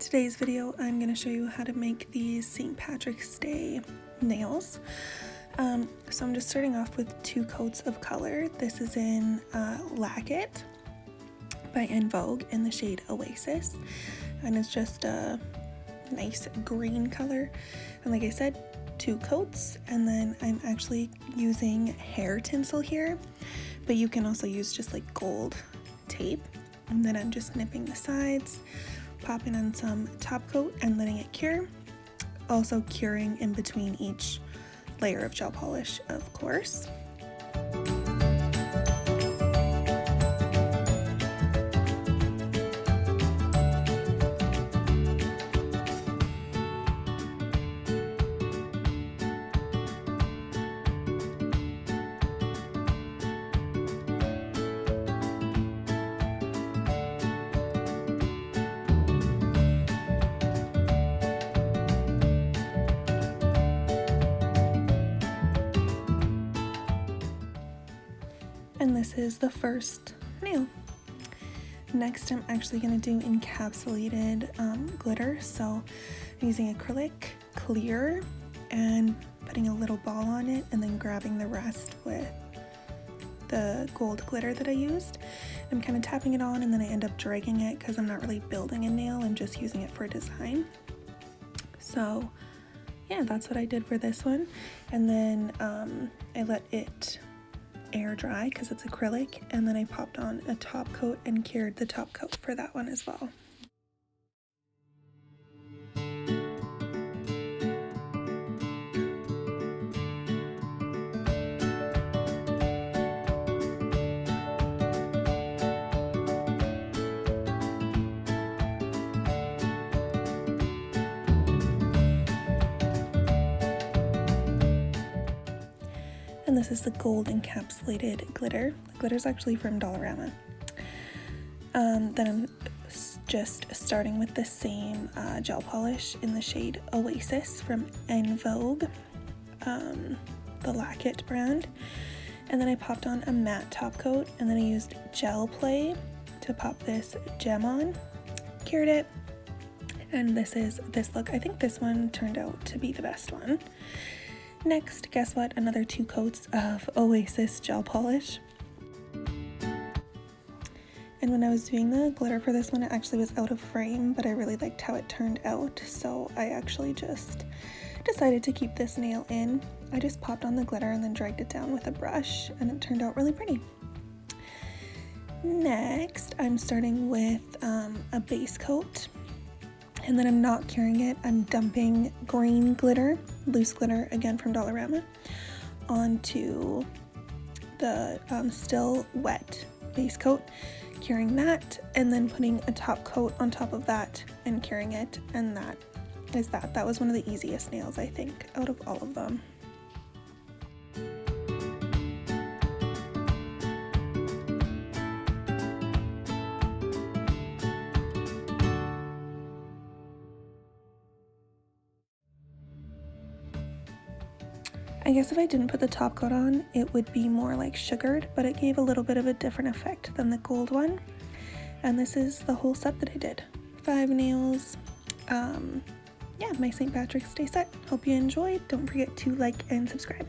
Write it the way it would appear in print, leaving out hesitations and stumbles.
today's video, I'm going to show you how to make these St. Patrick's Day nails. So I'm just starting off with 2 coats of color. This is in Lac It by Vogue in the shade Oasis, and it's just a nice green color. And like I said, 2 coats, and then I'm actually using hair tinsel here, but you can also use just like gold tape. And then I'm just nipping the sides, popping on some top coat and letting it cure. Also curing in between each layer of gel polish, of course. And this is the first nail. Next, I'm actually going to do encapsulated glitter. So I'm using acrylic clear and putting a little ball on it, and then grabbing the rest with the gold glitter that I used. I'm kind of tapping it on, and then I end up dragging it because I'm not really building a nail, I'm just using it for design. So yeah, that's what I did for this one. And then I let it air dry because it's acrylic, and then I popped on a top coat and cured the top coat for that one as well. And this is the gold encapsulated glitter. The glitter is actually from Dollarama. Then I'm just starting with the same gel polish in the shade Oasis from Vogue, the Lac It brand. And then I popped on a matte top coat, and then I used gel play to pop this gem on, cured it, and this is this look. I think this one turned out to be the best one. Next, guess what? Another 2 coats of Oasis gel polish. And when I was doing the glitter for this one, it actually was out of frame, but I really liked how it turned out, so I actually just decided to keep this nail in. I just popped on the glitter and then dragged it down with a brush, and it turned out really pretty. Next, I'm starting with a base coat. And then I'm not curing it, I'm dumping green glitter, loose glitter, again from Dollarama, onto the still wet base coat, curing that, and then putting a top coat on top of that and curing it, and that is that. That was one of the easiest nails, I think, out of all of them. I guess if I didn't put the top coat on, it would be more like sugared, but it gave a little bit of a different effect than the gold one. And this is the whole set that I did. 5 nails. Yeah, my St. Patrick's Day set. Hope you enjoyed. Don't forget to like and subscribe.